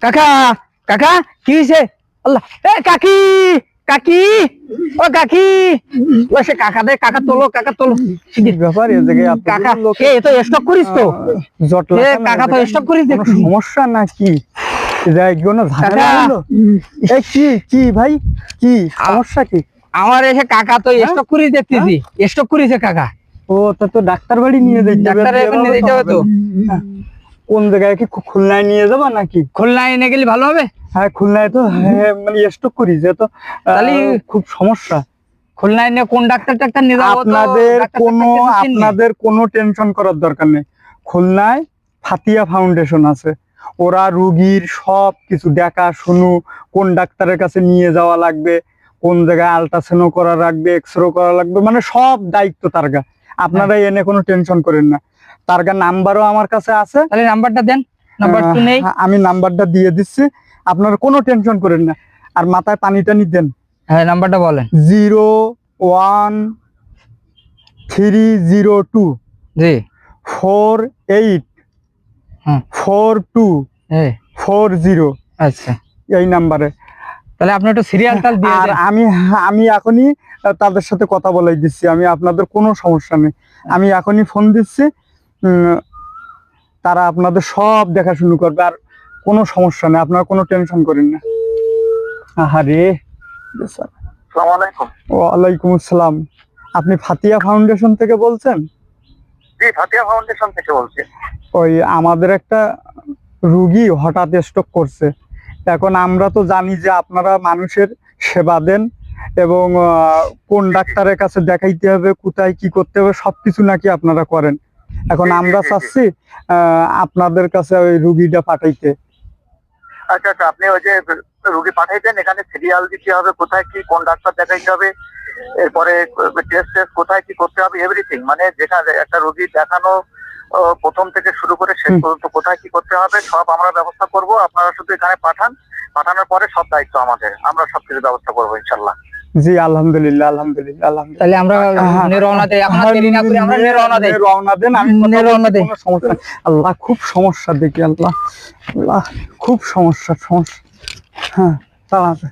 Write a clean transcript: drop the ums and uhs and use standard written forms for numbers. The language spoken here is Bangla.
কাকা কাকা কি হয়েছে? আল্লাহ, এ কাকি কাকি, ও কাকি, ও সে কাকা দে, কাকা তোলো, কাকা তোলো। ব্যাপার এই জায়গায় কাকা এ তো স্টক করিস তো? জট এ কাকা তো স্টক করিস কোনো দেখছি। সমস্যা নাকি? কোনো ঝামেলা কাকা। হলো? এই কি ভাই, কি সমস্যা কি? আমার এসে কাকা তো স্টক করিস দেখতেছি, স্টক করিছে কাকা। ও তা তো ডাক্তার বাড়ি নিয়ে যাইতে হবে। ডাক্তারে এখন নিয়ে যেতে হবে তো। হ্যাঁ। কোন জায়গায়, কি খুলনায় নিয়ে যাবা নাকি? খুলনায় এনে গেলে ভালো হবে। হ্যাঁ খুলনায় তো, হ্যাঁ, মানে স্টক করিছে তো, তাহলে খুব সমস্যা। খুলনায় নিয়ে কোন ডাক্তার টাক্তার নিয়ে যাবো? আপনাদের কোনো টেনশন করার দরকার নেই। খুলনায় ফাতিয়া ফাউন্ডেশন আছে, ওরা রুগীর সব কিছু দেখা শুনু, কোন ডাক্তারের কাছে নিয়ে যাওয়া লাগবে, কোন জায়গায় আল্ট্রাসাউন্ড করা লাগবে, এক্সরে করা লাগবে, মানে সব দায়িত্ব তারগা। আপনারা এনে কোনো টেনশন করেন না। তারগা নাম্বারও আমার কাছে আছে। তাহলে নাম্বারটা দেন, নাম্বার তো নেই। আমি নাম্বারটা দিয়ে দিচ্ছি, আপনারা কোনো টেনশন করেন না। আর মাথায় পানি টানি দেন। হ্যাঁ নাম্বারটা বলেন। 01302 জি 48 হ্যাঁ 4240। আচ্ছা, এই নাম্বারে। তাহলে আপনি একটু সিরিয়ালটা দিয়ে আর দেন। আমি এখনই তাদের সাথে কথা বলাই দিচ্ছি। আমি আপনাদের কোনো সমস্যা নেই, আমি এখনই ফোন দিচ্ছি। তারা আপনাদের সব দেখাশুনো করবে, আর কোনো সমস্যা নেই, আপনারা কোনো টেনশন করেন না। আহারে, আসসালামু আলাইকুম। ওয়ালাইকুম আসসালাম। আপনি ফাতিয়া ফাউন্ডেশন থেকে বলছেন? জি, ফাতিয়া ফাউন্ডেশন থেকে বলছি। ওই আমাদের একটা রুগী হঠাৎ স্ট্রোক করছে। এখন আমরা তো জানি যে আপনারা মানুষের সেবা দেন, এবং কোন ডাক্তারের কাছে দেখাইতে হবে, কোথায় কি করতে হবে, সবকিছু নাকি আপনারা করেন। এখন আমরা চাচ্ছি আপনাদের কাছে ওই রুগীটা পাঠাইতে। আচ্ছা আচ্ছা, আপনি ওই যে রুগী পাঠাইতেন, এখানে সিরিয়াল দিতে হবে, কোথায় কি কোন ডাক্তার দেখাইতে হবে, এরপরে টেস্ট কোথায় কি করতে হবে, এভরিথিং। মানে যেখানে একটা রুগী দেখানো প্রথম থেকে শুরু করে শেষ পর্যন্ত কোথায় কি করতে হবে সব আমরা ব্যবস্থা করব। আপনারা শুধু এখানে পাঠান, পাঠানোর পরে সব দায়িত্ব আমাদের, আমরা সবকিছু ব্যবস্থা করবো ইনশাল্লাহ। জি আলহামদুলিল্লাহ, আলহামদুলিল্লাহ, আলহামদুলিল্লাহ। তাহলে আমরা রওনা দেই, এখন আর দেরি না করে আমরা রওনা দেই। রওনা দেন, আমি রওনা দেই। কোনো সমস্যা নেই। আল্লাহ খুব সমস্যা দেখি, আল্লাহ আল্লাহ খুব সমস্যা। হ্যাঁ চালাতে